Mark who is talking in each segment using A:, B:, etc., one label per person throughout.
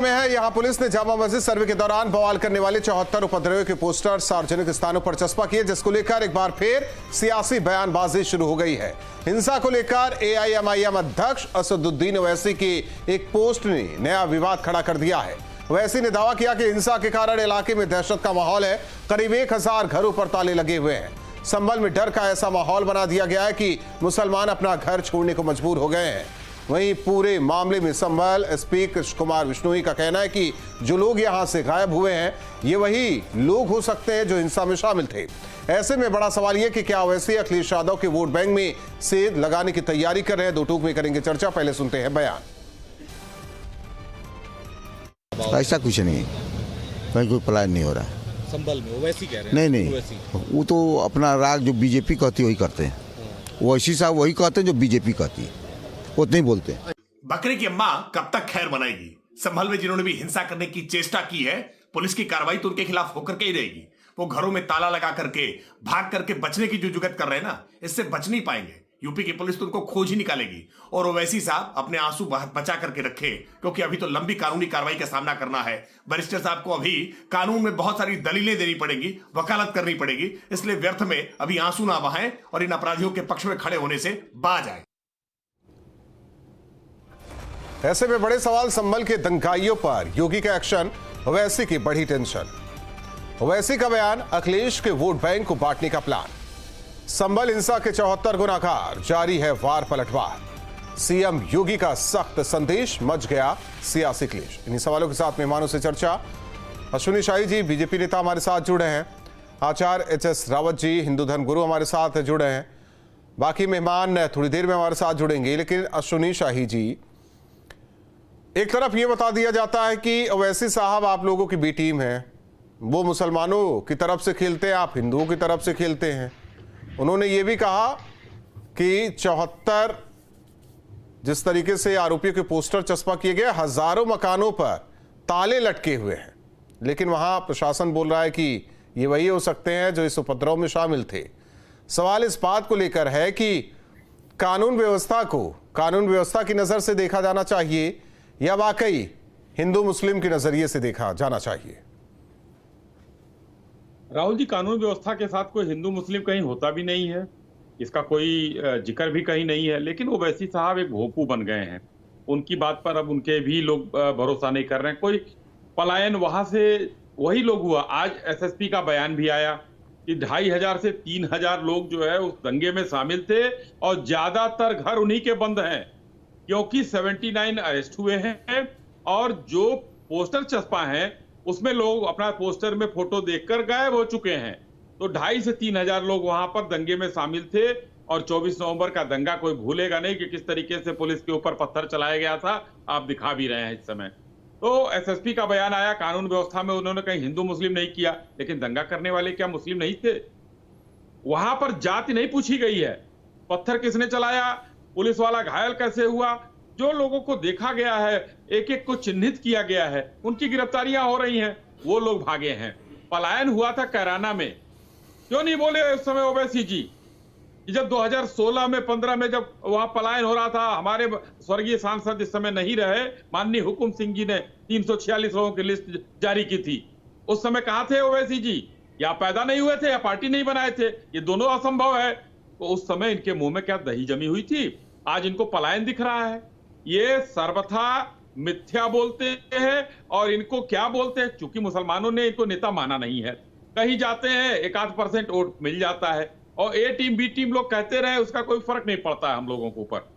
A: में है यहां पुलिस ने जामा मस्जिद सर्वे के दौरान बवाल करने वाले 74 उपद्रवियों के पोस्टर सार्वजनिक स्थानों पर चस्पा किए, जिसको लेकर एक बार फिर सियासी बयानबाजी शुरू हो गई है। हिंसा को लेकर एआईएमआईएम अध्यक्ष असदुद्दीन ओवैसी की एक पोस्ट ने नया विवाद खड़ा कर दिया है। ओवैसी ने दावा किया कि हिंसा के कारण इलाके में दहशत का माहौल है। करीब 1000 घरों पर ताले लगे हुए हैं। संभल में डर का ऐसा माहौल बना दिया गया है कि मुसलमान अपना घर छोड़ने को मजबूर हो गए हैं। वहीं पूरे मामले में संभल एसपी कृष्ण कुमार विश्नोई का कहना है कि जो लोग यहां से गायब हुए हैं ये वही लोग हो सकते हैं जो हिंसा में शामिल थे। ऐसे में बड़ा सवाल यह कि क्या ओवैसी अखिलेश यादव के वोट बैंक में सेंध लगाने की तैयारी कर रहे हैं। दो टूक में करेंगे चर्चा, पहले सुनते हैं बयान।
B: ऐसा कुछ नहीं, कहीं कोई पलायन नहीं हो रहा है
C: संभल में। ओवैसी कह रहे हैं।
B: नहीं, वो तो अपना राग जो बीजेपी कहती है वही करते हैं। ओवैसी साहब वही कहते हैं जो बीजेपी कहती है, वो नहीं बोलते।
D: बकरे की अम्मा कब तक खैर बनाएगी। संभल में जिन्होंने भी हिंसा करने की चेष्टा की है, पुलिस की कार्रवाई तो उनके खिलाफ होकर के ही रहेगी। वो घरों में ताला लगा करके भाग करके बचने की जो जुगत कर रहे हैं ना, इससे बच नहीं पाएंगे। यूपी की पुलिस तो उनको खोज ही निकालेगी। और ओवैसी साहब अपने आंसू बचा करके रखे, क्योंकि अभी तो लंबी कानूनी कार्रवाई का सामना करना है। बैरिस्टर साहब को अभी कानून में बहुत सारी दलीलें देनी पड़ेंगी, वकालत करनी पड़ेगी। इसलिए व्यर्थ में अभी आंसू ना बहाएं और इन अपराधियों के पक्ष में खड़े होने से बाज आए।
A: ऐसे में बड़े सवाल संभल के दंगाइयों पर योगी का एक्शन, ओवैसी की बढ़ी टेंशन। ओवैसी का बयान, अखिलेश के वोट बैंक को बांटने का प्लान। संभल हिंसा के 74 गुनाहगार, जारी है वार पलटवार। सीएम योगी का सख्त संदेश, मच गया सियासी क्लेश। इन्हीं सवालों के साथ मेहमानों से चर्चा। अश्विनी शाही जी बीजेपी नेता हमारे साथ जुड़े हैं, आचार्य एचएस रावत जी हिंदू धर्म गुरु हमारे साथ जुड़े हैं, बाकी मेहमान थोड़ी देर में हमारे साथ जुड़ेंगे। लेकिन अश्विनी शाही जी, एक तरफ यह बता दिया जाता है कि ओवैसी साहब आप लोगों की बी टीम है, वो मुसलमानों की तरफ से खेलते हैं, आप हिंदुओं की तरफ से खेलते हैं। उन्होंने ये भी कहा कि 74 जिस तरीके से आरोपियों के पोस्टर चस्पा किए गए, हजारों मकानों पर ताले लटके हुए हैं। लेकिन वहां प्रशासन बोल रहा है कि ये वही हो सकते हैं जो इस उपद्रव में शामिल थे। सवाल इस बात को लेकर है कि कानून व्यवस्था को कानून व्यवस्था की नजर से देखा जाना चाहिए या वाकई हिंदू मुस्लिम के नजरिए से देखा जाना चाहिए।
E: राहुल जी, कानून व्यवस्था के साथ कोई हिंदू मुस्लिम कहीं होता भी नहीं है, इसका कोई जिक्र भी कहीं नहीं है। लेकिन ओवैसी साहब एक भोंपू बन गए हैं, उनकी बात पर अब उनके भी लोग भरोसा नहीं कर रहे हैं। कोई पलायन वहां से वही लोग हुआ। आज एसएसपी का बयान भी आया कि 2500 से 3000 लोग जो है उस दंगे में शामिल थे और ज्यादातर घर उन्हीं के बंद हैं, क्योंकि 79 अरेस्ट हुए हैं। और जो पोस्टर चस्पा हैं उसमें लोग अपना पोस्टर में फोटो देखकर गायब हो चुके हैं। तो 2500 से 3000 लोग वहां पर दंगे में शामिल थे। और 24 नवंबर का दंगा कोई भूलेगा नहीं कि किस तरीके से पुलिस के ऊपर पत्थर चलाया गया था, आप दिखा भी रहे हैं इस समय। तो एसएसपी का बयान आया, कानून व्यवस्था में उन्होंने कहीं हिंदू मुस्लिम नहीं किया, लेकिन दंगा करने वाले क्या मुस्लिम नहीं थे? वहां पर जाति नहीं पूछी गई है, पत्थर किसने चलाया, पुलिस वाला घायल कैसे हुआ। जो लोगों को देखा गया है, एक एक को चिन्हित किया गया है, उनकी गिरफ्तारियां हो रही हैं, वो लोग भागे हैं। पलायन हुआ था कैराना में, क्यों नहीं बोले उस समय ओवैसी जी कि जब 2016 में 15 में जब वहां पलायन हो रहा था, हमारे स्वर्गीय सांसद इस समय नहीं रहे, माननीय हुकुम सिंह जी ने 346 लोगों की लिस्ट जारी की थी। उस समय कहां थे ओवैसी जी? या पैदा नहीं हुए थे या पार्टी नहीं बनाए थे, ये दोनों असंभव है। तो उस समय इनके मुंह में क्या दही जमी हुई थी? आज इनको पलायन दिख रहा है। ये सर्वथा मिथ्या बोलते हैं। और इनको क्या बोलते हैं, चूंकि मुसलमानों ने इनको नेता माना नहीं है, कहीं जाते हैं 1-8% वोट मिल जाता है और ए टीम बी टीम लोग कहते रहे, उसका कोई फर्क नहीं पड़ता है हम लोगों के ऊपर।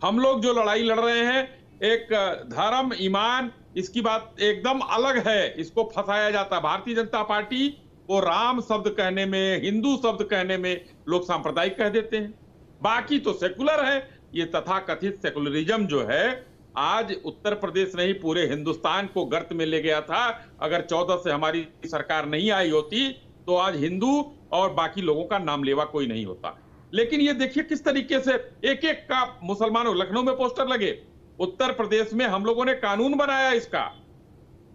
E: हम लोग जो लड़ाई लड़ रहे हैं, एक धर्म ईमान, इसकी बात एकदम अलग है, इसको फंसाया जाता है। भारतीय जनता पार्टी को राम शब्द कहने में, हिंदू शब्द कहने में लोग सांप्रदायिक कह देते हैं, बाकी तो सेकुलर है। ये तथाकथित सेकुलरिज्म जो है आज उत्तर प्रदेश नहीं पूरे हिंदुस्तान को गर्त में ले गया था। अगर 14 से हमारी सरकार नहीं आई होती तो आज हिंदू और बाकी लोगों का नाम लेवा कोई नहीं होता। लेकिन ये देखिए किस तरीके से एक एक का मुसलमानों, लखनऊ में पोस्टर लगे, उत्तर प्रदेश में हम लोगों ने कानून बनाया इसका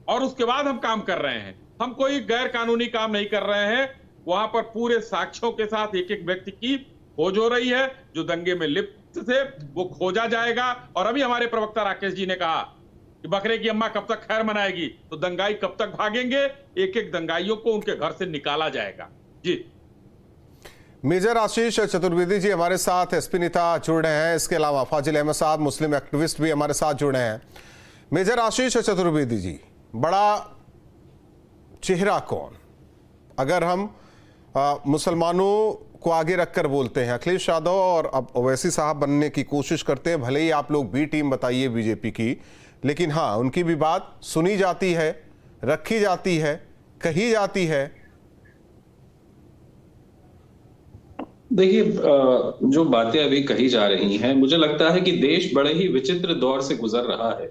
E: और उसके बाद हम काम कर रहे हैं। हम कोई गैर कानूनी काम नहीं कर रहे हैं। वहां पर पूरे साक्ष्यों के साथ एक एक व्यक्ति की खोज हो रही है, जो दंगे में लिप्त थे वो खोजा जाएगा। और अभी हमारे प्रवक्ता राकेश जी ने कहा कि बकरे की अम्मा कब तक खैर मनाएगी, तो दंगाई कब तक भागेंगे। एक एक दंगाइयों को उनके घर से निकाला जाएगा। जी।
A: मेजर आशीष चतुर्वेदी जी हमारे साथ एसपी नेता जुड़ रहे हैं, इसके अलावा फाजिल अहमद साहब मुस्लिम एक्टिविस्ट भी हमारे साथ जुड़ रहे हैं। मेजर आशीष चतुर्वेदी जी, बड़ा चेहरा कौन, अगर हम मुसलमानों को आगे रखकर बोलते हैं, अखिलेश यादव और अब ओवैसी साहब बनने की कोशिश करते हैं, भले ही आप लोग बी टीम बताइए बीजेपी की, लेकिन हाँ उनकी भी बात सुनी जाती है, रखी जाती है, कही जाती है।
F: देखिए, जो बातें अभी कही जा रही हैं, मुझे लगता है कि देश बड़े ही विचित्र दौर से गुजर रहा है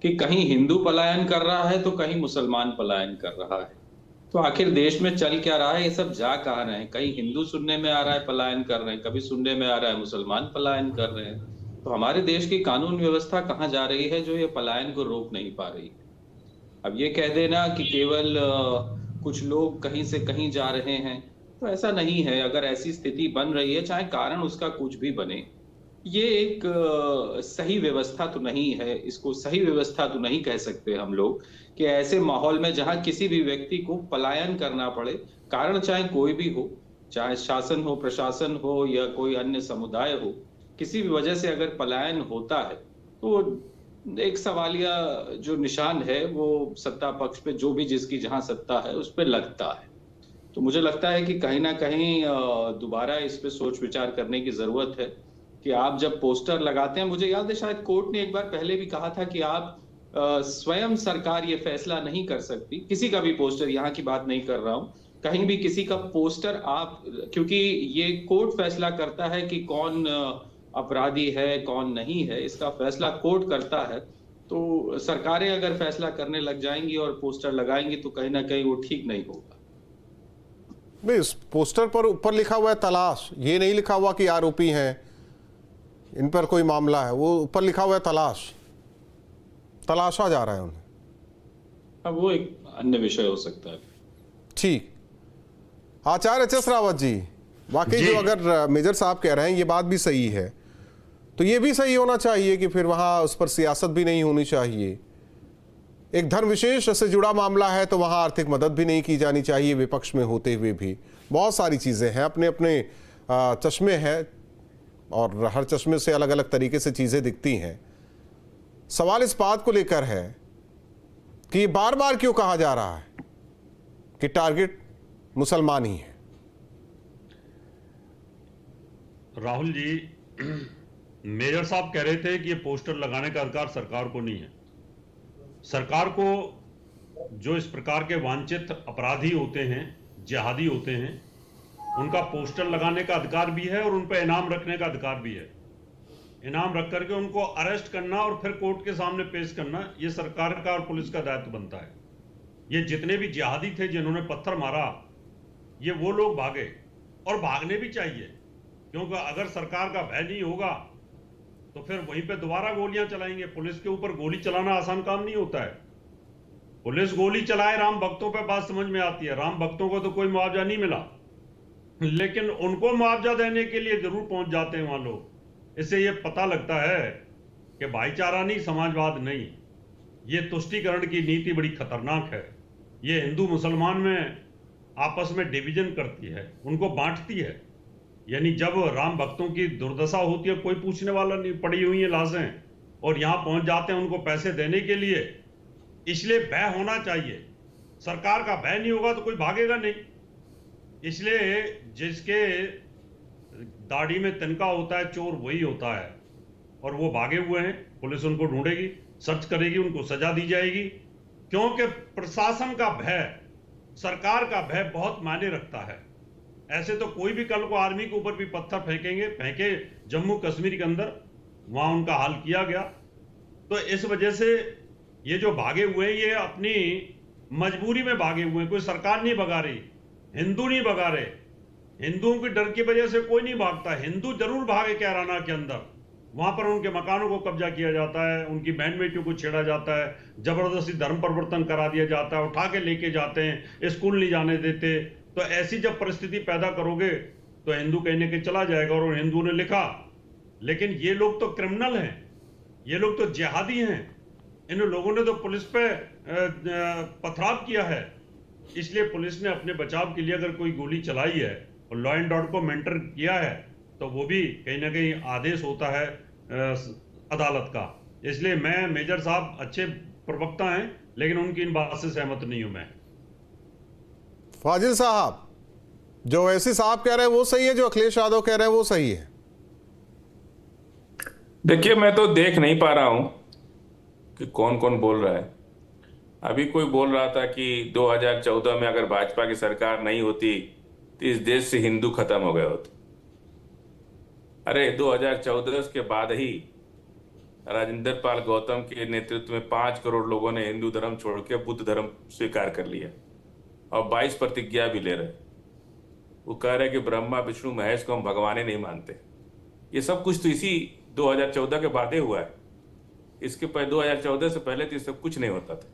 F: कि कहीं हिंदू पलायन कर रहा है तो कहीं मुसलमान पलायन कर रहा है। तो आखिर देश में चल क्या रहा है, ये सब जा कहाँ रहे हैं? कहीं हिंदू सुनने में आ रहा है पलायन कर रहे हैं, कभी सुनने में आ रहा है मुसलमान पलायन कर रहे हैं। तो हमारे देश की कानून व्यवस्था कहाँ जा रही है जो ये पलायन को रोक नहीं पा रही है? अब ये कह देना कि केवल कुछ लोग कहीं से कहीं जा रहे हैं, तो ऐसा नहीं है। अगर ऐसी स्थिति बन रही है, चाहे कारण उसका कुछ भी बने, ये एक सही व्यवस्था तो नहीं है। इसको सही व्यवस्था तो नहीं कह सकते हम लोग कि ऐसे माहौल में जहां किसी भी व्यक्ति को पलायन करना पड़े, कारण चाहे कोई भी हो, चाहे शासन हो, प्रशासन हो या कोई अन्य समुदाय हो, किसी भी वजह से अगर पलायन होता है तो एक सवालिया जो निशान है वो सत्ता पक्ष पे, जो भी जिसकी जहां सत्ता है उस पर लगता है। तो मुझे लगता है कि कहीं ना कहीं दोबारा इस पे सोच विचार करने की जरूरत है कि आप जब पोस्टर लगाते हैं, मुझे याद है शायद कोर्ट ने एक बार पहले भी कहा था कि आप स्वयं सरकार ये फैसला नहीं कर सकती, किसी का भी पोस्टर, यहाँ की बात नहीं कर रहा हूँ, कहीं भी किसी का पोस्टर आप, क्योंकि ये कोर्ट फैसला करता है कि कौन अपराधी है कौन नहीं है, इसका फैसला कोर्ट करता है। तो सरकारें अगर फैसला करने लग जाएंगी और पोस्टर लगाएंगी तो कहीं ना कहीं वो ठीक नहीं होगा।
A: नहीं, इस पोस्टर पर ऊपर लिखा हुआ है तलाश, ये नहीं लिखा हुआ कि आरोपी हैं, इन पर कोई मामला है, वो ऊपर लिखा हुआ है तलाश, तलाशा जा रहा है उन्हें।
F: अब वो एक अन्य विषय हो सकता है।
A: ठीक, आचार्य एच.एस. रावत जी, वाकई जो अगर मेजर साहब कह रहे हैं ये बात भी सही है, तो ये भी सही होना चाहिए कि फिर वहां उस पर सियासत भी नहीं होनी चाहिए। एक धर्म विशेष से जुड़ा मामला है तो वहां आर्थिक मदद भी नहीं की जानी चाहिए, विपक्ष में होते हुए भी। बहुत सारी चीजें हैं, अपने अपने चश्मे हैं और हर चश्मे से अलग अलग तरीके से चीजें दिखती हैं। सवाल इस बात को लेकर है कि ये बार बार क्यों कहा जा रहा है कि टारगेट मुसलमान ही है।
G: राहुल जी, मेजर साहब कह रहे थे कि ये पोस्टर लगाने का अधिकार सरकार को नहीं है। सरकार को जो इस प्रकार के वांछित अपराधी होते हैं, जिहादी होते हैं, उनका पोस्टर लगाने का अधिकार भी है और उन पर इनाम रखने का अधिकार भी है। इनाम रख करके उनको अरेस्ट करना और फिर कोर्ट के सामने पेश करना, ये सरकार का और पुलिस का दायित्व बनता है। ये जितने भी जिहादी थे जिन्होंने पत्थर मारा, ये वो लोग भागे और भागने भी चाहिए, क्योंकि अगर सरकार का भय नहीं होगा तो फिर वहीं पे दोबारा गोलियां चलाएंगे। पुलिस के ऊपर गोली चलाना आसान काम नहीं होता है। पुलिस गोली चलाए, राम भक्तों पे बात समझ में आती है। राम भक्तों को तो कोई मुआवजा नहीं मिला, लेकिन उनको मुआवजा देने के लिए जरूर पहुंच जाते हैं वहां लोग। इससे ये पता लगता है कि भाईचारा नहीं, समाजवाद नहीं, ये तुष्टीकरण की नीति बड़ी खतरनाक है। ये हिंदू मुसलमान में आपस में डिवीजन करती है, उनको बांटती है। यानी जब राम भक्तों की दुर्दशा होती है, कोई पूछने वाला नहीं, पड़ी हुई है लाशें, और यहां पहुंच जाते हैं उनको पैसे देने के लिए। इसलिए भय होना चाहिए। सरकार का भय नहीं होगा तो कोई भागेगा नहीं। इसलिए जिसके दाढ़ी में तिनका होता है, चोर वही होता है, और वो भागे हुए हैं। पुलिस उनको ढूंढेगी, सर्च करेगी, उनको सजा दी जाएगी, क्योंकि प्रशासन का भय, सरकार का भय बहुत मायने रखता है। ऐसे तो कोई भी कल को आर्मी के ऊपर भी पत्थर फेंके जम्मू कश्मीर के अंदर, वहां उनका हाल किया गया। तो इस वजह से ये जो भागे हुए हैं, ये अपनी मजबूरी में भागे हुए हैं। कोई सरकार नहीं भगा रही, हिंदू नहीं भगा रहे। हिंदुओं के डर की वजह से कोई नहीं भागता। हिंदू जरूर भागे कैराना के अंदर, वहां पर उनके मकानों को कब्जा किया जाता है, उनकी बहन बेटियों को छेड़ा जाता है, जबरदस्ती धर्म परिवर्तन करा दिया जाता है, उठा के लेके जाते हैं, स्कूल नहीं जाने देते। तो ऐसी जब परिस्थिति पैदा करोगे तो हिंदू कहने के चला जाएगा। और हिंदू ने लिखा, लेकिन ये लोग तो क्रिमिनल हैं, ये लोग तो जिहादी हैं। इन लोगों ने तो पुलिस पे पथराव किया है। इसलिए पुलिस ने अपने बचाव के लिए अगर कोई गोली चलाई है और लॉ एंड ऑर्डर को मेंटेन किया है तो वो भी कहीं ना कहीं आदेश होता है अदालत का। इसलिए मैं मेजर साहब अच्छे प्रवक्ता हैं, लेकिन उनकी इन बात से सहमत नहीं हूं मैं।
A: फाजिल साहब, जो ओवैसी साहब कह रहे हैं वो सही है, जो अखिलेश यादव कह रहे हैं वो सही है?
H: देखिए, मैं तो देख नहीं पा रहा हूं कि कौन कौन बोल रहा है। अभी कोई बोल रहा था कि 2014 में अगर भाजपा की सरकार नहीं होती तो इस देश से हिंदू खत्म हो गए होते। अरे 2014 के बाद ही राजेंद्र पाल गौतम के नेतृत्व में 5 करोड़ लोगों ने हिंदू धर्म छोड़ के बुद्ध धर्म स्वीकार कर लिया और 22 प्रतिज्ञा भी ले रहे। वो कह रहे कि ब्रह्मा विष्णु महेश को हम भगवान ही नहीं मानते। ये सब कुछ तो इसी 2014 के बाद ही हुआ है। इसके पहले 2014 से पहले तो ये सब कुछ नहीं होता था।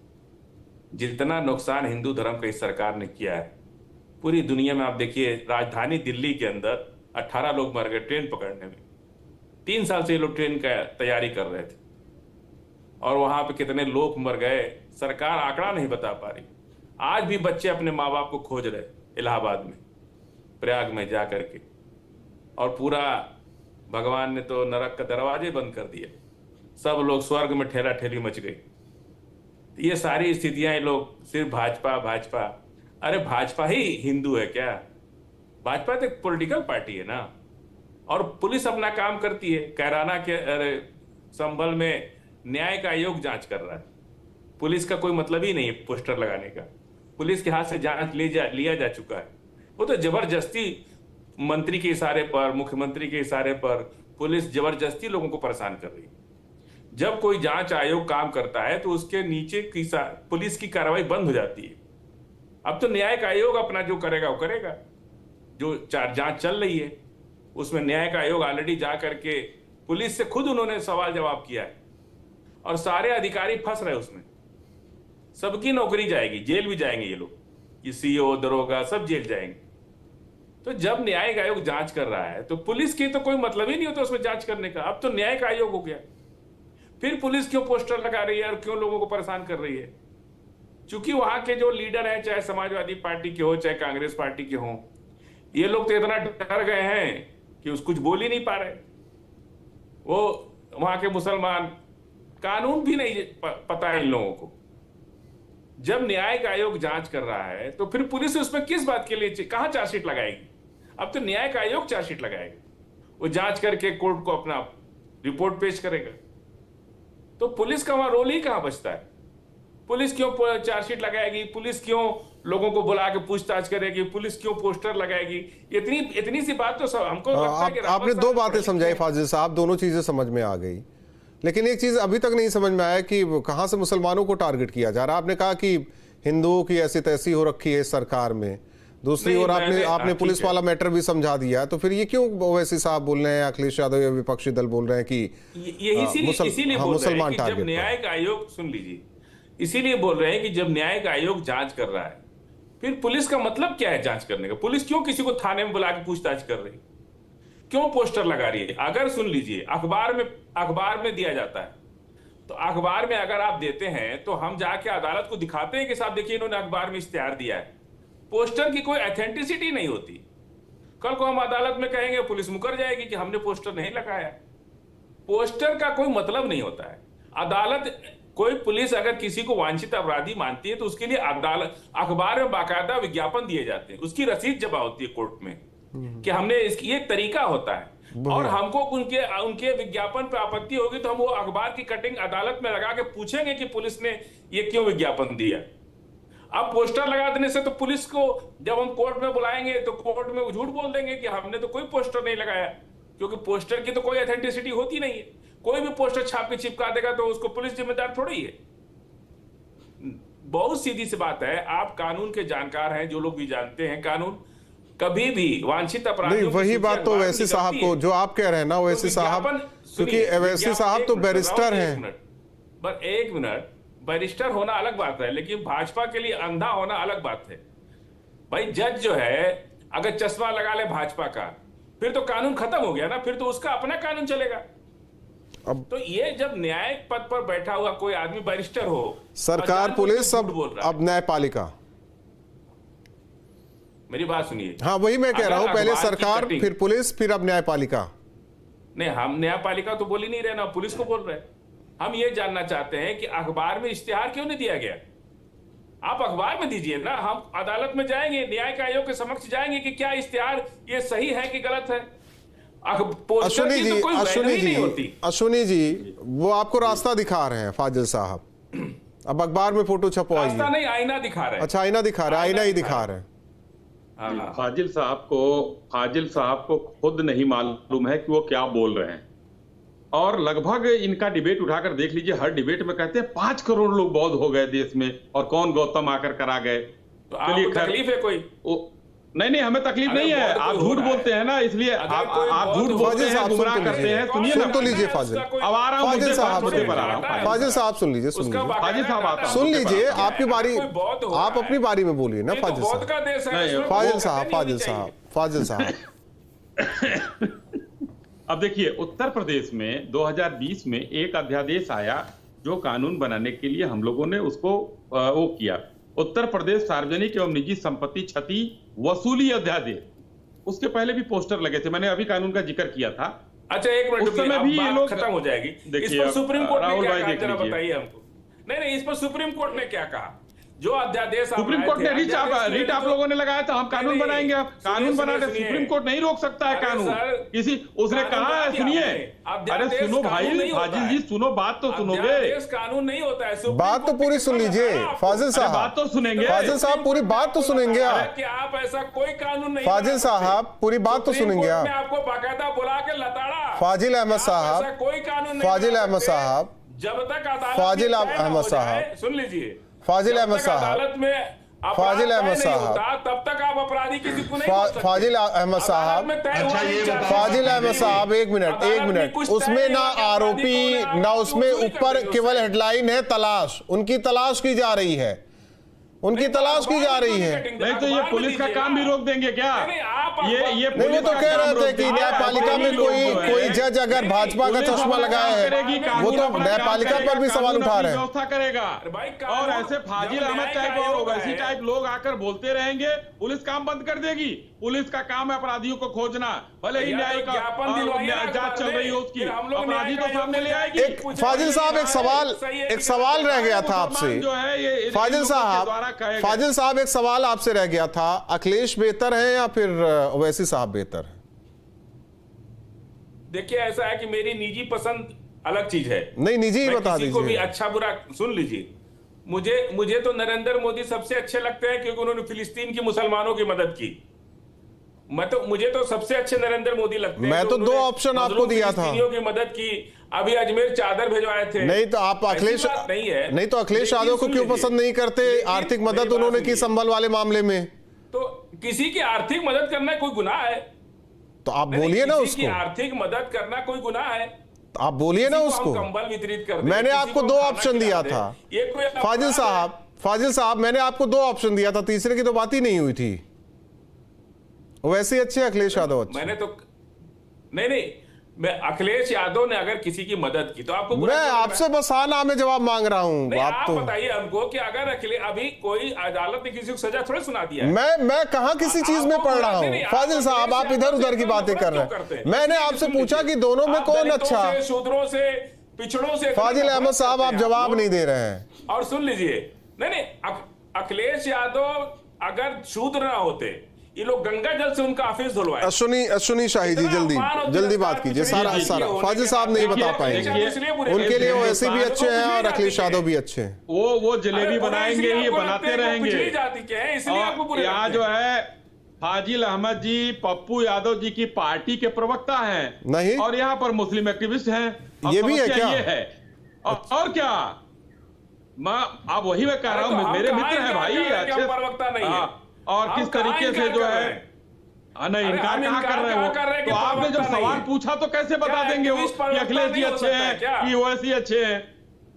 H: जितना नुकसान हिंदू धर्म का इस सरकार ने किया है पूरी दुनिया में, आप देखिए राजधानी दिल्ली के अंदर 18 लोग मर गए ट्रेन पकड़ने में। 3 साल से ये लोग ट्रेन का तैयारी कर रहे थे और वहां पे कितने लोग मर गए सरकार आंकड़ा नहीं बता पा रही। आज भी बच्चे अपने माँ बाप को खोज रहे इलाहाबाद में, प्रयाग में जा करके, और पूरा भगवान ने तो नरक का दरवाजे बंद कर दिए। सब लोग स्वर्ग में ठेला ठेली मच गई। ये सारी स्थितियां, ये लोग सिर्फ भाजपा भाजपा। अरे भाजपा ही हिंदू है क्या? भाजपा तो एक पॉलिटिकल पार्टी है ना। और पुलिस अपना काम करती है। कैराना के संभल में न्यायिक आयोग जांच कर रहा है। पुलिस का कोई मतलब ही नहीं है पोस्टर लगाने का। पुलिस के हाथ से जांच लिया जा चुका है। वो तो जबरदस्ती मंत्री के इशारे पर, मुख्यमंत्री के इशारे पर पुलिस जबरदस्ती लोगों को परेशान कर रही है। जब कोई जांच आयोग काम करता है तो उसके नीचे की पुलिस की कार्रवाई बंद हो जाती है। अब तो न्यायिक आयोग अपना जो करेगा वो करेगा। जो जांच चल रही है उसमें न्यायिक आयोग ऑलरेडी जा करके पुलिस से खुद उन्होंने सवाल जवाब किया है और सारे अधिकारी फंस रहे उसमें। सबकी नौकरी जाएगी, जेल भी जाएंगे ये लोग। ये सीओ, दरोगा सब जेल जाएंगे। तो जब न्यायिक आयोग जांच कर रहा है तो पुलिस की तो कोई मतलब ही नहीं होता उसमें जांच करने का। अब तो न्यायिक आयोग हो गया। फिर पुलिस क्यों पोस्टर लगा रही है और क्यों लोगों को परेशान कर रही है? क्योंकि वहां के जो लीडर हैं, चाहे समाजवादी पार्टी के हो चाहे कांग्रेस पार्टी के हों, ये लोग तो इतना डर गए हैं कि कुछ बोल ही नहीं पा रहे। वो वहां के मुसलमान, कानून भी नहीं पता है इन लोगों को। जब न्यायिक आयोग जांच कर रहा है तो फिर पुलिस उसमें किस बात के लिए कहां चार्जशीट लगाएगी? अब तो न्यायिक आयोग चार्जशीट लगाएगा। वो जांच करके कोर्ट को अपना रिपोर्ट पेश करेगा। तो पुलिस का वहां रोल ही कहां बचता है? पुलिस क्यों चार्जशीट लगाएगी? पुलिस क्यों लोगों को बुला के पूछताछ करेगी? पुलिस क्यों पोस्टर लगाएगी? इतनी सी बात तो सब हमको लगता है कि
A: आपने 2 बातें समझाई फाजिल साहब, दोनों चीजें समझ में आ गई। लेकिन एक चीज अभी तक नहीं समझ में आया कि कहां से मुसलमानों को टारगेट किया जा रहा है। आपने कहा कि हिंदुओं की ऐसी तैसी हो रखी है इस सरकार में। दूसरी ओर आपने पुलिस वाला मैटर भी समझा दिया। तो फिर ये क्यों ओवैसी साहब बोल रहे हैं, अखिलेश यादव या विपक्षी दल बोल रहे हैं कि
H: इसीलिए
A: मुसलमान टारगेट?
H: जब न्यायिक आयोग, सुन लीजिए, इसीलिए बोल रहे हैं कि जब न्यायिक आयोग जांच कर रहा है फिर पुलिस का मतलब क्या है जांच करने का? पुलिस क्यों किसी को थाने में बुला के पूछताछ कर रही? क्यों पोस्टर लगा रही है? अगर सुन लीजिए, अखबार में दिया जाता है तो अखबार में अगर आप देते हैं तो हम जाके अदालत को दिखाते हैं कि साहब देखिए इन्होंने अखबार में इश्तिहार दिया है। पोस्टर की कोई ऑथेंटिसिटी नहीं होती। कल को हम अदालत में कहेंगे, पुलिस मुकर जाएगी कि हमने पोस्टर नहीं लगाया। पोस्टर का कोई मतलब नहीं होता है। अदालत, कोई पुलिस अगर किसी को वांछित अपराधी मानती है तो उसके लिए अदालत, अखबार में बाकायदा विज्ञापन दिए जाते हैं, उसकी रसीद जमा होती है कोर्ट में कि हमने इसकी एक तरीका होता है। और हमको उनके विज्ञापन पर आपत्ति होगी तो हम वो अखबार की कटिंग अदालत में लगा के पूछेंगे कि पुलिस ने ये क्यों विज्ञापन दिया। अब पोस्टर लगा देने से तो पुलिस को जब हम कोर्ट में बुलाएंगे तो कोर्ट में झूठ बोल देंगे कि हमने तो कोई पोस्टर नहीं लगाया, क्योंकि पोस्टर की तो कोई ऑथेंटिसिटी होती नहीं है। कोई भी पोस्टर छाप के चिपका देगा तो उसको पुलिस जिम्मेदार थोड़ी है। बहुत सीधी सी बात है। आप कानून के जानकार हैं, जो लोग भी जानते हैं कानून, कभी भी वांछित अपराधियों
A: नहीं, वही बात तो ओवैसी साहब को जो आप कह रहे हैं ना, ओवैसी साहब, क्योंकि ओवैसी साहब तो बैरिस्टर हैं।
H: बस एक मिनट, बैरिस्टर होना अलग बात है, लेकिन भाजपा के लिए अंधा होना अलग बात है। भाई जज जो है अगर चश्मा लगा ले भाजपा का, फिर तो कानून खत्म हो गया ना, फिर तो उसका अपना कानून चलेगा। तो ये जब न्यायिक पद पर बैठा हुआ कोई आदमी बैरिस्टर हो,
A: सरकार, पुलिस, अब न्यायपालिका।
H: मेरी बात सुनिए।
A: हाँ, वही मैं कह रहा हूं, पहले सरकार, फिर पुलिस, फिर अब न्यायपालिका।
H: नहीं, हम न्यायपालिका तो बोल ही नहीं रहे ना, पुलिस को बोल रहे हैं। हम ये जानना चाहते हैं कि अखबार में इश्तिहार क्यों नहीं दिया गया? आप अखबार में दीजिए ना, हम अदालत में जाएंगे, न्यायिक आयोग के समक्ष जाएंगे कि क्या इश्तिहार ये सही है कि गलत है।
A: अश्विनी जी, वो आपको रास्ता दिखा रहे हैं फाजिल साहब। अब अखबार में फोटो छपवाइए।
H: रास्ता नहीं, आईना दिखा रहे हैं।
A: अच्छा, आईना दिखा रहे हैं, आईना ही दिखा रहे हैं।
E: फाजिल साहब को खुद नहीं मालूम है कि वो क्या बोल रहे हैं। और लगभग इनका डिबेट उठाकर देख लीजिए, हर डिबेट में कहते हैं 5 करोड़ लोग बौद्ध हो गए देश में, और कौन गौतम आकर करा गए।
H: तो आपको तकलीफ है कोई?
E: नहीं, हमें तकलीफ नहीं है। आप झूठ बोलते हैं ना, इसलिए आप झूठ बोलते हैं, गुमराह करते हैं। सुनिए ना,
A: तो लीजिए फाजिल।
E: अब आ रहा हूं,
A: फाजिल साहब सुन लीजिए, सुन लीजिए, आपकी बारी, आप अपनी बारी में बोलिए ना फाजिल साहब।
E: अब देखिए, उत्तर प्रदेश में 2020 में एक अध्यादेश आया जो कानून बनाने के लिए हम लोगों ने उसको वो किया, उत्तर प्रदेश सार्वजनिक एवं निजी संपत्ति क्षति वसूली अध्यादेश। उसके पहले भी पोस्टर लगे थे, मैंने अभी कानून का जिक्र किया था।
H: अच्छा, एक मिनट,
E: उस समय भी ये लोग
H: खत्म हो जाएगी।
E: देखिए,
H: सुप्रीम कोर्ट ने क्या कहा, जरा
E: लीजिए।
H: बताइए हमको। नहीं, इस पर सुप्रीम कोर्ट ने क्या कहा? जो अध्यादेश
E: सुप्रीम कोर्ट ने रिट आप लोगों ने लगाया था, हम कानून बनाएंगे, कानून बनाते, सुप्रीम कोर्ट नहीं रोक सकता है कानून किसी। उसने कहा है, सुनिए, अरे सुनो भाई, फाजिल जी सुनो, बात तो सुनोगे।
H: कानून नहीं होता है,
A: बात तो पूरी सुन लीजिए फाजिल साहब।
E: बात तो सुनेंगे
A: फाजिल साहब, पूरी बात तो सुनेंगे आप।
H: कि आप ऐसा कोई कानून नहीं,
A: फाजिल साहब पूरी बात तो सुनेंगे आप।
H: आपको बाकायदा बुला के लताड़ा।
A: फाजिल अहमद साहब,
H: कोई कानून नहीं,
A: फाजिल अहमद साहब,
H: जब तक अदालत
A: फाजिल अहमद साहब,
H: सुन लीजिए,
A: फाजिल अहमद साहब,
H: अदालत में
A: फाजिल अहमद साहब,
H: तब तक आप अपराधी किसी को नहीं,
A: फाजिल अहमद साहब, फाजिल अहमद साहब, एक मिनट, उसमें ना आरोपी ना उसमें ऊपर केवल हेडलाइन है तलाश, उनकी तलाश की जा रही है, उनकी तलाश की जा रही है।
E: नहीं तो ये पुलिस का काम भी रोक देंगे क्या? ये
A: नहीं, वो तो कह रहे थे कि न्यायपालिका में कोई जज अगर भाजपा का चश्मा लगाया है, वो तो न्यायपालिका पर भी सवाल उठा रहे हैं।
E: व्यवस्था करेगा, और ऐसे फाजिल अहमद टाइप और ओवैसी टाइप लोग आकर बोलते रहेंगे, पुलिस काम बंद कर देगी। पुलिस का काम है अपराधियों को खोजना, भले ही न्यायिक जांच चल रही हो उसकी, अपराधी तो सामने ले आएगी।
A: फाजिल साहब, एक सवाल रह गया था आपसे। फाजिल साहब, एक सवाल आपसे रह गया था, अखिलेश बेहतर है या फिर ओवैसी साहब बेहतर है?
H: देखिए, ऐसा है कि मेरी निजी पसंद अलग चीज है।
A: नहीं, निजी ही बता दीजिए।
H: को भी अच्छा बुरा सुन लीजिए। मुझे तो नरेंद्र मोदी सबसे अच्छे लगते हैं क्योंकि उन्होंने फिलिस्तीन के मुसलमानों की मदद की। मुझे तो सबसे अच्छे नरेंद्र मोदी लगते हैं।
A: मैं तो 2 ऑप्शन आपको दिया था,
H: की मदद की, अभी अजमेर चादर भिजवाए थे।
A: नहीं तो आप अखिलेश नहीं तो अखिलेश यादव को क्यों पसंद नहीं करते? आर्थिक मदद उन्होंने की संभल वाले मामले में।
H: तो किसी की आर्थिक मदद करना कोई गुनाह है?
A: तो आप बोलिए ना उसको।
H: आर्थिक मदद करना कोई गुनाह है?
A: तो आप बोलिए ना उसको।
H: कंबल वितरित कर,
A: मैंने आपको 2 ऑप्शन दिया था फाजिल साहब, मैंने आपको 2 ऑप्शन दिया था, तीसरे की तो बात ही नहीं हुई थी। वैसे अच्छे अखिलेश यादव अच्छे।
H: मैंने तो नहीं, मैं अखिलेश यादव ने अगर किसी की मदद की तो आपको,
A: मैं आपसे बस हाँ ना में जवाब मांग रहा हूँ।
H: आप तो बताइए हमको कि अगर अभी कोई अदालत ने किसी को सजा थोड़ी सुना दिया है।
A: मैं कहाँ किसी चीज में पढ़ रहा हूँ फाजिल साहब, आप इधर उधर की बातें कर रहे हैं। मैंने आपसे पूछा कि दोनों में कौन अच्छा,
H: शूद्रों से, पिछड़ों से।
A: फाजिल अहमद साहब, आप जवाब नहीं दे रहे हैं।
H: और सुन लीजिए, नहीं, अखिलेश यादव अगर शूद्र ना होते, ये लोग गंगा जल से उनका ऑफिस धुलवाए।
A: अश्विनी शाही जी, जल्दी बात कीजिए। सारा फाजिल साहब नहीं बता पाएंगे, उनके लिए वो ऐसे भी अच्छे हैं और अखिलेश यादव भी अच्छे हैं।
E: वो जलेबी बनाएंगे ही, बनाते रहेंगे। यहाँ जो है फाजिल अहमद जी पप्पू यादव जी की पार्टी के प्रवक्ता हैं,
A: नहीं,
E: और यहाँ पर मुस्लिम एक्टिविस्ट हैं।
A: ये भी है क्या?
E: ये है और क्या? आप वही मैं कह रहा हूँ, मेरे मित्र हैं भाई, अच्छे
H: प्रवक्ता नहीं है।
E: और किस तरीके से जो है नहीं, इनकार कहाँ कर रहे हो? तो आपने जब सवाल पूछा तो कैसे बता देंगे वो कि अखिलेश जी अच्छे हैं कि ओवैसी अच्छे हैं?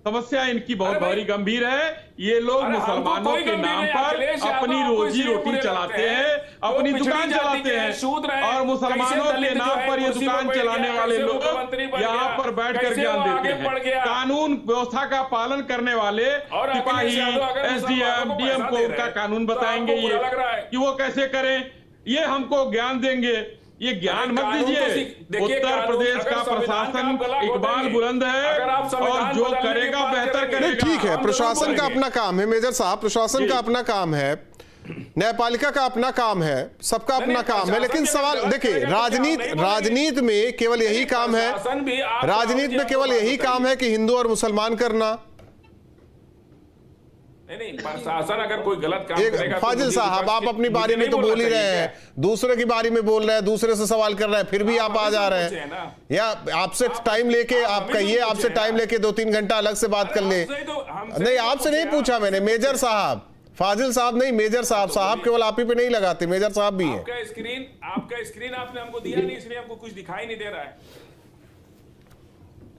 E: समस्या इनकी बहुत बड़ी गंभीर है। ये लोग मुसलमानों के नाम पर अपनी रोजी रोटी चलाते हैं, अपनी
H: पिछड़ी
E: दुकान
H: जाति
E: चलाते
H: के
E: हैं
H: शूद्र हैं,
E: और मुसलमानों
H: कैसे
E: के
H: दलित
E: नाम
H: जो है
E: पर ये
H: कुर्सी
E: दुकान
H: पर बैठ
E: चलाने
H: गया,
E: वाले
H: कैसे
E: लोग
H: मुख्यमंत्री बन
E: यहाँ
H: गया,
E: पर बैठ कर
H: कैसे
E: ज्ञान
H: वो
E: देते
H: आगे बढ़
E: हैं।
H: गया।
E: कानून व्यवस्था का पालन करने वाले
H: और अखिलेश
E: सिपाही,
H: यादव अगर मुसलमानों
E: एसडीएम,
H: को
E: डीएम
H: पैसा
E: को
H: दे
E: उनका
H: रहे हैं,
E: कानून
H: तो
E: बताएंगे
H: आपको बुरा
E: ये
H: लग रहा है
E: कि वो कैसे करें, ये हमको ज्ञान देंगे। ये ज्ञान मत
H: कानून तो
E: दीजिए।
H: देखिए,
E: उत्तर
H: कानून
E: प्रदेश
H: अगर
E: का
H: संविधान का
E: प्रशासन
H: आप गला
E: इकबाल
H: घोटेंगे,
E: बुलंद है
H: अगर आप
E: और
H: संविधान
E: जो
H: बदलने की
E: करेगा
H: बात
E: बेहतर
H: करेंगे,
E: करेगा।
A: नहीं, ठीक है,
H: हम
A: प्रशासन
H: जरूर
A: का
H: बोलेंगे।
A: अपना काम है मेजर साहब, प्रशासन का अपना काम है, न्यायपालिका का अपना काम है, सबका अपना काम है। लेकिन सवाल देखिए, राजनीति में केवल यही काम है, राजनीति में केवल यही काम है कि हिंदू और मुसलमान करना।
H: नहीं, प्रशासन अगर कोई गलत काम करेगा, तो
A: फाजिल
H: मुझे
A: साहब, आप अपनी बारी में तो बोल ही रहे हैं, दूसरे की बारी में बोल रहे हैं, दूसरे से सवाल कर रहे हैं, फिर भी आप आ जा रहे हैं। या आपसे टाइम लेके आप कहिए, आपसे टाइम लेके 2-3 घंटा अलग से बात कर ले। नहीं, आपसे नहीं पूछा मैंने, मेजर साहब, फाजिल साहब नहीं, मेजर साहब, साहब केवल आप ही पे नहीं लगाते, मेजर साहब भी हैं।
H: आपका स्क्रीन आपने हमको दिया नहीं, इसलिए हमको कुछ दिखाई नहीं दे रहा है।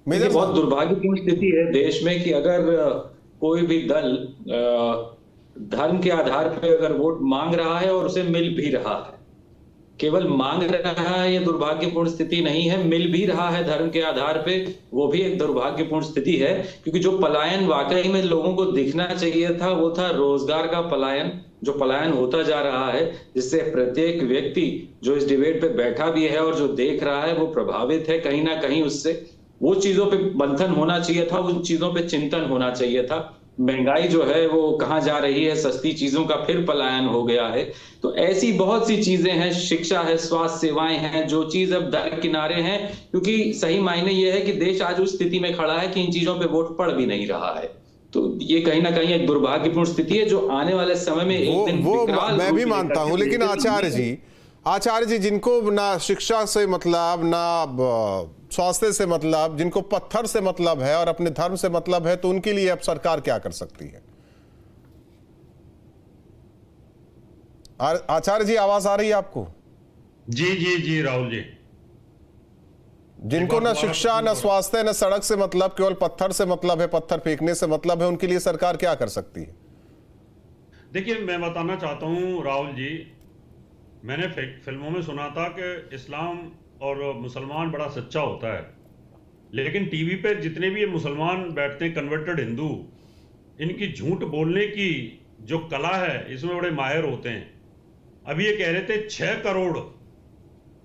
A: मेजर
F: बहुत दुर्भाग्यपूर्ण स्थिति है देश में कि अगर कोई भी दल धर्म के आधार पर अगर वोट मांग रहा है और उसे मिल भी रहा है, केवल मांग रहा है, ये दुर्भाग्यपूर्ण स्थिति नहीं है, मिल भी रहा है धर्म के आधार पे, वो भी एक दुर्भाग्यपूर्ण स्थिति है। क्योंकि जो पलायन वाकई में लोगों को दिखना चाहिए था, वो था रोजगार का पलायन, जो पलायन होता जा रहा है, जिससे प्रत्येक व्यक्ति जो इस डिबेट पे बैठा भी है और जो देख रहा है वो प्रभावित है कहीं ना कहीं उससे। वो चीजों पे मंथन होना चाहिए था, उन चीजों पे चिंतन होना चाहिए था। महंगाई जो है वो कहां जा रही है, सस्ती चीजों का फिर पलायन हो गया है। तो ऐसी बहुत सी चीजें हैं, शिक्षा है, स्वास्थ्य सेवाएं हैं, जो चीज अब दरकिनारे हैं, क्योंकि सही मायने ये है कि देश आज उस स्थिति में खड़ा है कि इन चीजों पे वोट पड़ भी नहीं रहा है। तो ये कहीं ना कहीं एक दुर्भाग्यपूर्ण स्थिति है जो आने वाले समय में एक दिन विकराल
A: मैं भी मानता हूं, लेकिन आचार्य जी जिनको ना शिक्षा से मतलब, ना स्वास्थ्य से मतलब, जिनको पत्थर से मतलब है और अपने धर्म से मतलब है, तो उनके लिए अब सरकार क्या कर सकती है? आचार्य जी, आवाज आ रही है आपको?
G: जी राहुल जी।
A: जिनको ना शिक्षा, ना स्वास्थ्य, ना सड़क से मतलब, केवल पत्थर से मतलब है, पत्थर फेंकने से मतलब है, उनके लिए सरकार क्या कर सकती है?
G: देखिए, मैं बताना चाहता हूं राहुल जी, मैंने फिल्मों में सुना था कि इस्लाम और मुसलमान बड़ा सच्चा होता है, लेकिन टीवी पे जितने भी ये मुसलमान बैठते हैं, कन्वर्टेड हिंदू, इनकी झूठ बोलने की जो कला है इसमें बड़े माहिर होते हैं। अभी ये कह रहे थे 6 करोड़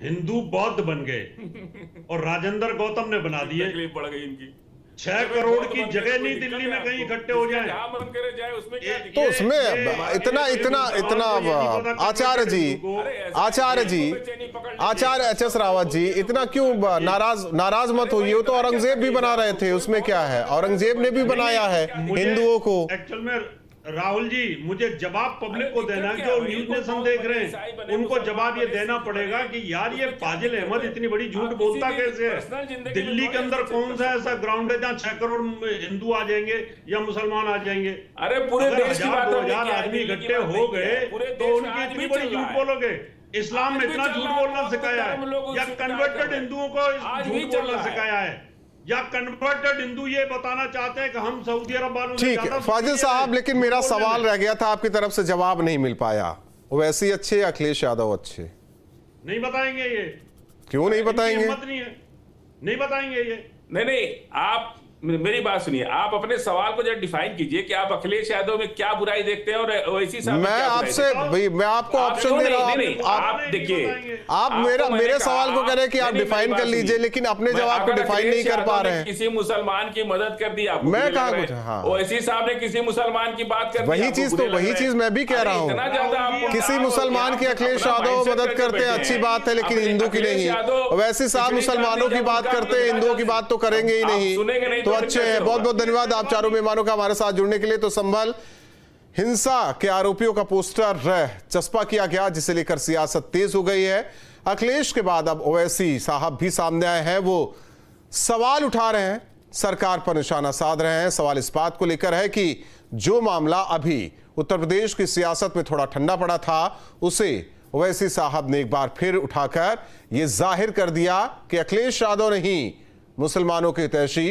G: हिंदू बौद्ध बन गए और राजेंद्र गौतम ने बना दिए।
H: तकलीफ बढ़ गई इनकी।
G: 6 करोड़ की जगह नहीं दिल्ली में कहीं इकट्ठे हो जाए,
A: तो उसमें इतना आचार्य एच.एस. रावत जी, इतना क्यों नाराज मत होइए, वो तो औरंगजेब भी बना रहे थे, उसमें क्या है? औरंगजेब ने भी बनाया है हिंदुओं को।
G: एक्चुअल में राहुल जी, मुझे जवाब पब्लिक को देना, जो न्यूज नेशन देख रहे हैं उनको जवाब ये देना पड़ेगा कि यार ये फाजिल अहमद इतनी बड़ी झूठ बोलता कैसे है? दिल्ली के अंदर कौन सा ऐसा ग्राउंड है जहां 6 करोड़ हिंदू आ जाएंगे या मुसलमान आ जाएंगे?
H: अरे पूरे देश की बात
G: 1000 आदमी इकट्ठे हो गए तो उनकी इतनी बड़ी झूठ बोलोगे? इस्लाम में इतना झूठ बोलना सिखाया है या कन्वर्टेड हिंदुओं को झूठ बोलना सिखाया है, या कन्वर्टेड हिंदू ये बताना चाहते हैं कि हम सऊदी अरब वालों से
A: ठीक है फाजिल साहब, लेकिन मेरा सवाल रह गया था, आपकी तरफ से जवाब नहीं मिल पाया। वैसे ही अच्छे, अखिलेश यादव अच्छे?
G: नहीं बताएंगे ये।
A: क्यों नहीं बताएंगे?
G: हिम्मत नहीं है, नहीं बताएंगे ये।
H: नहीं, आप मेरी बात सुनिए, आप अपने सवाल को जरा डिफाइन कीजिए कि आप अखिलेश यादव में क्या बुराई देखते हैं और ओवैसी साहब में क्या बुराई देखते हैं?
A: भाई मैं आपको ऑप्शन दे रहा हूं,
H: आप देखिए,
A: आप मेरे सवाल को कह रहे हैं कि आप डिफाइन कर लीजिए, लेकिन अपने जवाब को डिफाइन नहीं कर पा रहे हैं।
H: किसी मुसलमान की मदद कर दी आपको?
A: मैं कहा कुछ, हाँ,
H: ओवैसी साहब ने किसी मुसलमान की बात कर दी,
A: वही चीज मैं भी कह रहा हूँ। किसी मुसलमान की अखिलेश यादव मदद करते हैं, अच्छी बात है, लेकिन हिंदू की नहीं। ओवैसी साहब मुसलमानों की बात करते हैं, हिंदुओं की बात तो करेंगे ही नहीं, तो अच्छे हैं। बहुत धन्यवाद आप चारों मेहमानों का हमारे साथ जुड़ने के लिए। तो संभल हिंसा के आरोपियों का पोस्टर चस्पा किया गया, जिसे लेकर सियासत तेज हो गई है। अखिलेश के बाद अब ओवैसी साहब भी सामने आए हैं, वो सवाल उठा रहे हैं, सरकार पर निशाना साध रहे हैं। सवाल इस बात को लेकर है कि जो मामला अभी उत्तर प्रदेश की सियासत में थोड़ा ठंडा पड़ा था, उसे ओवैसी साहब ने एक बार फिर उठाकर यह जाहिर कर दिया कि अखिलेश यादव नहीं, मुसलमानों के हितैषी